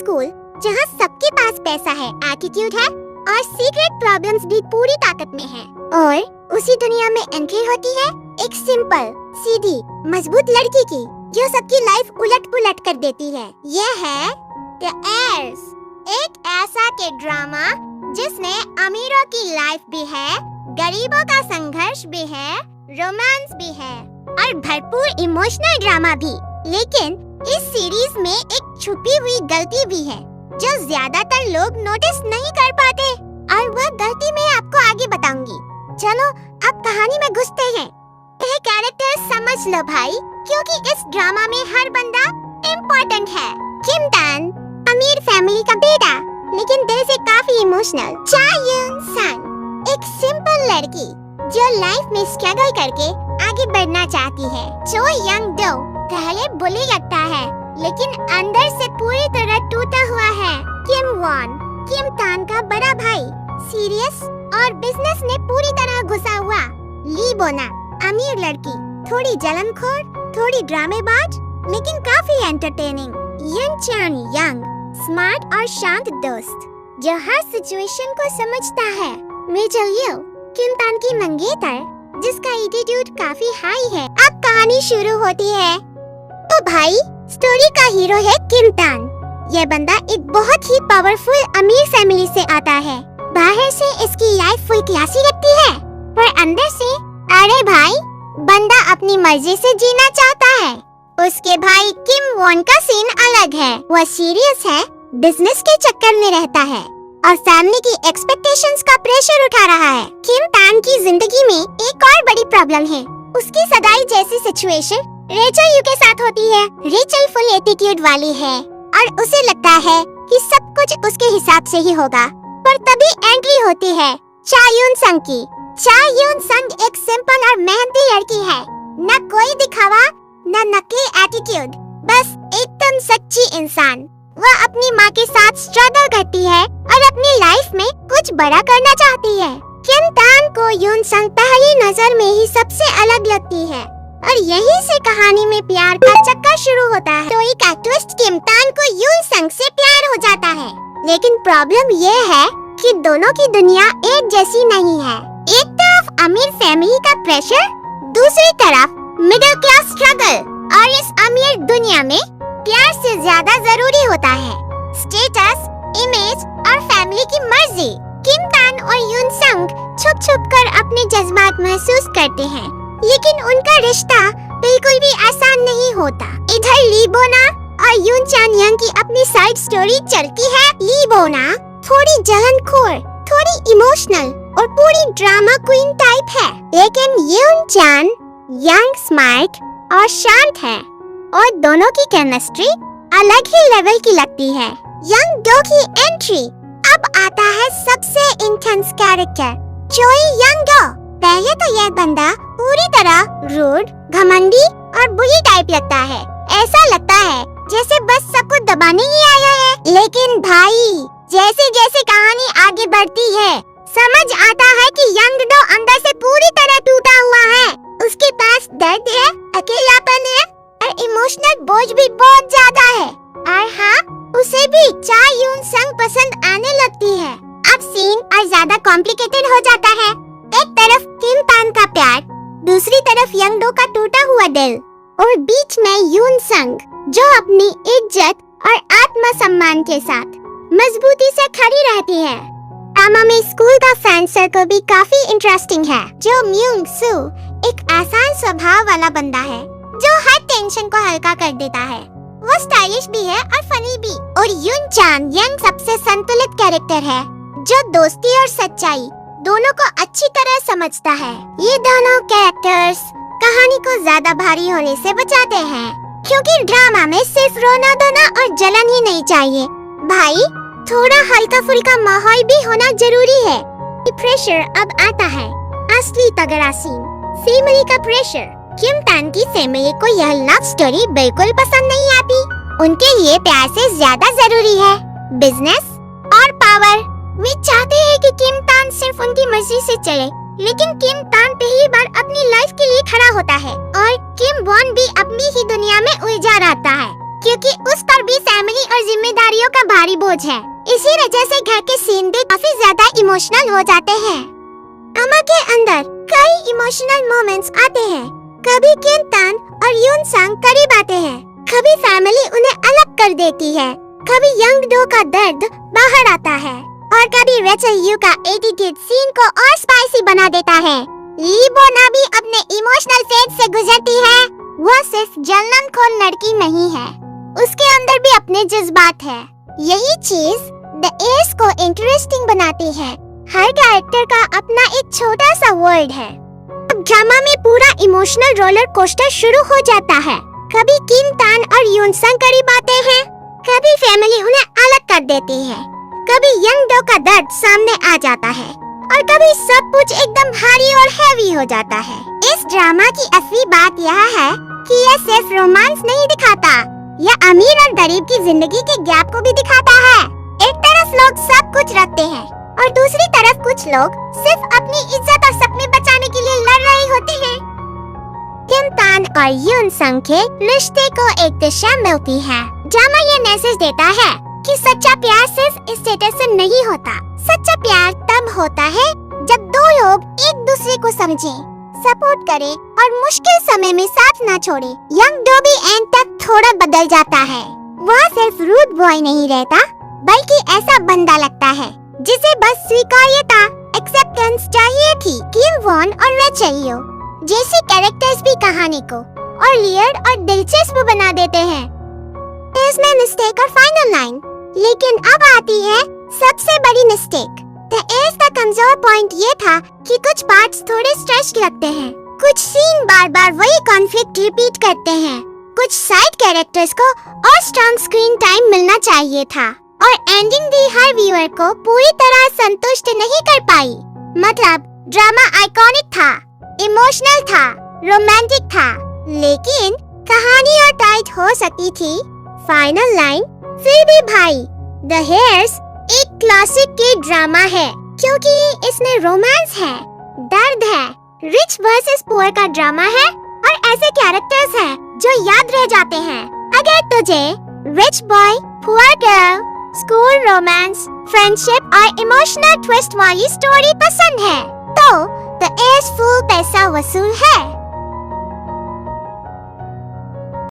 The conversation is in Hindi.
स्कूल जहाँ सबके पास पैसा है, एटीट्यूड है और सीक्रेट प्रॉब्लम्स भी पूरी ताकत में है। और उसी दुनिया में एंट्री होती है एक सिंपल, सीधी, मजबूत लड़की की जो सबकी लाइफ उलट पुलट कर देती है। यह है द एयर्स, एक ऐसा के ड्रामा जिसमें अमीरों की लाइफ भी है, गरीबों का संघर्ष भी है, रोमांस भी है और भरपूर इमोशनल ड्रामा भी। लेकिन इस सीरीज में एक छुपी हुई गलती भी है जो ज्यादातर लोग नोटिस नहीं कर पाते और वह गलती मैं आपको आगे बताऊंगी। चलो अब कहानी में घुसते हैं। यह कैरेक्टर समझ लो भाई, क्योंकि इस ड्रामा में हर बंदा इम्पोर्टेंट है। किम तान अमीर फैमिली का बेटा, लेकिन दिल से काफी इमोशनल। चा यून संग एक सिंपल लड़की जो लाइफ में स्ट्रगल करके आगे बढ़ना चाहती है। चो यंग डो पहले बुली लगता है लेकिन अंदर से पूरी तरह टूटा हुआ है। किम वॉन किम तान का बड़ा भाई, सीरियस और बिजनेस में पूरी तरह घुसा हुआ। ली बोना अमीर लड़की, थोड़ी जलनखोर, थोड़ी ड्रामेबाज लेकिन काफी एंटरटेनिंग। यन चान यंग स्मार्ट और शांत दोस्त जो हर सिचुएशन को समझता है। मेजर यू किम तान की मंगेतर जिसका एटीट्यूड काफी हाई है। अब कहानी शुरू होती है। तो भाई स्टोरी का हीरो है किम तान। यह बंदा एक बहुत ही पावरफुल अमीर फैमिली से आता है। बाहर से इसकी लाइफ फुल क्लासी लगती है पर अंदर से अरे भाई बंदा अपनी मर्जी से जीना चाहता है। उसके भाई किम वॉन का सीन अलग है। वह सीरियस है, बिजनेस के चक्कर में रहता है और फैमिली की एक्सपेक्टेशंस का प्रेशर उठा रहा है। किम तान की जिंदगी में एक और बड़ी प्रॉब्लम है। उसकी सगाई जैसी सिचुएशन रेचल यू के साथ होती है। रेचल फुल एटीट्यूड वाली है और उसे लगता है कि सब कुछ उसके हिसाब से ही होगा। पर तभी एंट्री होती है चा यून संग की। चा यून संग एक सिंपल और मेहनती लड़की है। न कोई दिखावा, न नकली एटीट्यूड, बस एकदम सच्ची इंसान। वह अपनी माँ के साथ स्ट्रगल करती है और अपनी लाइफ में कुछ बड़ा करना चाहती है। किम तान को यून संग पहली नजर में ही सबसे अलग लगती है और यहीं से कहानी में प्यार का चक्कर शुरू होता है। स्टोरी का ट्विस्ट किम तान को यून संग से प्यार हो जाता है। लेकिन प्रॉब्लम ये है कि दोनों की दुनिया एक जैसी नहीं है। एक तरफ अमीर फैमिली का प्रेशर, दूसरी तरफ मिडिल क्लास स्ट्रगल। और इस अमीर दुनिया में प्यार से ज्यादा जरूरी होता है स्टेटस, इमेज और फैमिली की मर्जी। किम तान और यून संग छुप छुप कर अपने जज्बात महसूस करते हैं, लेकिन उनका रिश्ता बिल्कुल भी आसान नहीं होता। इधर ली बोना और यून चान यंग की अपनी साइड स्टोरी चलती है। ली बोना थोड़ी जलनखोर, थोड़ी इमोशनल और पूरी ड्रामा क्वीन टाइप है, लेकिन यून चान यंग स्मार्ट और शांत है और दोनों की केमिस्ट्री अलग ही लेवल की लगती है। यंग डो की एंट्री। अब आता है सबसे इंटेंस कैरेक्टर चोई यंग डो। पहले तो यह बंदा पूरी तरह रूड, घमंडी और बुरी टाइप लगता है। ऐसा लगता है जैसे बस सबको दबाने ही आया है। लेकिन भाई जैसे जैसे कहानी आगे बढ़ती है समझ आता है कि यंग डो अंदर से पूरी तरह टूटा हुआ है। उसके पास दर्द है, अकेलापन है और इमोशनल बोझ भी बहुत ज्यादा है। और हाँ, उसे भी चा यून संग पसंद आने लगती है। अब सीन और ज्यादा कॉम्प्लिकेटेड हो जाता है। एक तरफ किम तान का प्यार, दूसरी तरफ यंग डो का टूटा हुआ दिल और बीच में यून संग जो अपनी इज्जत और आत्मसम्मान के साथ मजबूती से खड़ी रहती है। ड्रामा में स्कूल का फैन सर्कल भी काफी इंटरेस्टिंग है। जो म्यूंग सू एक आसान स्वभाव वाला बंदा है जो हर टेंशन को हल्का कर देता है। वो स्टाइलिश भी है और फनी भी। और यून चान यंग सबसे संतुलित कैरेक्टर है जो दोस्ती और सच्चाई दोनों को अच्छी तरह समझता है। ये दोनों कैरेक्टर्स कहानी को ज्यादा भारी होने से बचाते हैं, क्योंकि ड्रामा में सिर्फ रोना धोना और जलन ही नहीं चाहिए भाई, थोड़ा हल्का फुल्का माहौल भी होना जरूरी है। प्रेशर अब आता है असली तगड़ा सीन, फैमिली का प्रेशर। किम तान की फैमिली को यह लव स्टोरी बिल्कुल पसंद नहीं आती। उनके लिए प्यार से ज्यादा जरूरी है बिजनेस और पावर। वे चाहते हैं कि किम तान सिर्फ उनकी मर्जी से चले, लेकिन किम तान पहली बार अपनी लाइफ के लिए खड़ा होता है और किम वॉन भी अपनी ही दुनिया में उलझा रहता है। क्योंकि उस पर भी फैमिली और जिम्मेदारियों का भारी बोझ है। इसी वजह से घर के सीन भी काफी ज्यादा इमोशनल हो जाते हैं। अमा के अंदर कई इमोशनल मोमेंट्स आते हैं। कभी किम तान और यून संग करीब आते हैं, कभी फैमिली उन्हें अलग कर देती है, कभी यंग डो का दर्द बाहर आता है और कभी रेचल यू का एटीट्यूड सीन को और स्पाइसी बना देता है। ली बोना भी अपने इमोशनल फेज से गुजरती है। वो सिर्फ जलनखोर लड़की नहीं है, उसके अंदर भी अपने जज्बात है। यही चीज द एस को इंटरेस्टिंग बनाती है। हर कैरेक्टर का अपना एक छोटा सा वर्ल्ड है। अब ड्रामा में पूरा इमोशनल रोलर कोस्टर शुरू हो जाता है। कभी किम तान और यून संग करीब आते हैं, कभी फैमिली उन्हें अलग कर देती है, कभी यंग डो का दर्द सामने आ जाता है और कभी सब कुछ एकदम भारी और हैवी हो जाता है। इस ड्रामा की असली बात यह है कि यह सिर्फ रोमांस नहीं दिखाता, यह अमीर और गरीब की जिंदगी के गैप को भी दिखाता है। एक तरफ लोग सब कुछ रखते हैं और दूसरी तरफ कुछ लोग सिर्फ अपनी इज्जत और सपने बचाने के लिए लड़ रहे होते हैं। किम तान और यून संग के रिश्ते को एक दिशा मिलती है। ड्रामा ये मैसेज देता है कि सच्चा प्यार सिर्फ स्टेटस से नहीं होता। सच्चा प्यार तब होता है जब दो लोग एक दूसरे को समझें, सपोर्ट करें और मुश्किल समय में साथ न छोड़े। यंग डो भी एंड तक थोड़ा बदल जाता है। वह सिर्फ रूड बॉय नहीं रहता, बल्कि ऐसा बंदा लगता है जिसे बस स्वीकार्यता, एक्सेप्टेंस चाहिए थी। किम वॉन और रेचल यू जैसे कैरेक्टर्स भी कहानी को और लियर्ड और दिलचस्प बना देते हैं। इसमें मिस्टेक और फाइनल लाइन, लेकिन अब आती है सबसे बड़ी मिस्टेक। इसका कमजोर पॉइंट ये था कि कुछ पार्ट्स थोड़े स्ट्रेच लगते हैं। कुछ सीन बार बार वही कॉन्फ्लिक्ट रिपीट करते हैं। कुछ साइड कैरेक्टर्स को और स्ट्रॉन्ग स्क्रीन टाइम मिलना चाहिए था और एंडिंग भी हर व्यूअर को पूरी तरह संतुष्ट नहीं कर पाई। मतलब ड्रामा आइकॉनिक था, इमोशनल था, रोमांटिक था, लेकिन कहानी और टाइट हो सकती थी। फाइनल लाइन, फिर भी भाई द हेयर्स एक क्लासिक के ड्रामा है क्योंकि इसमें रोमांस है, दर्द है, रिच वर्सेस पुअर का ड्रामा है और ऐसे कैरेक्टर्स हैं जो याद रह जाते हैं। अगर तुझे rich boy, poor girl, school romance, friendship और इमोशनल ट्विस्ट वाली स्टोरी पसंद है तो द एस फुल पैसा वसूल है।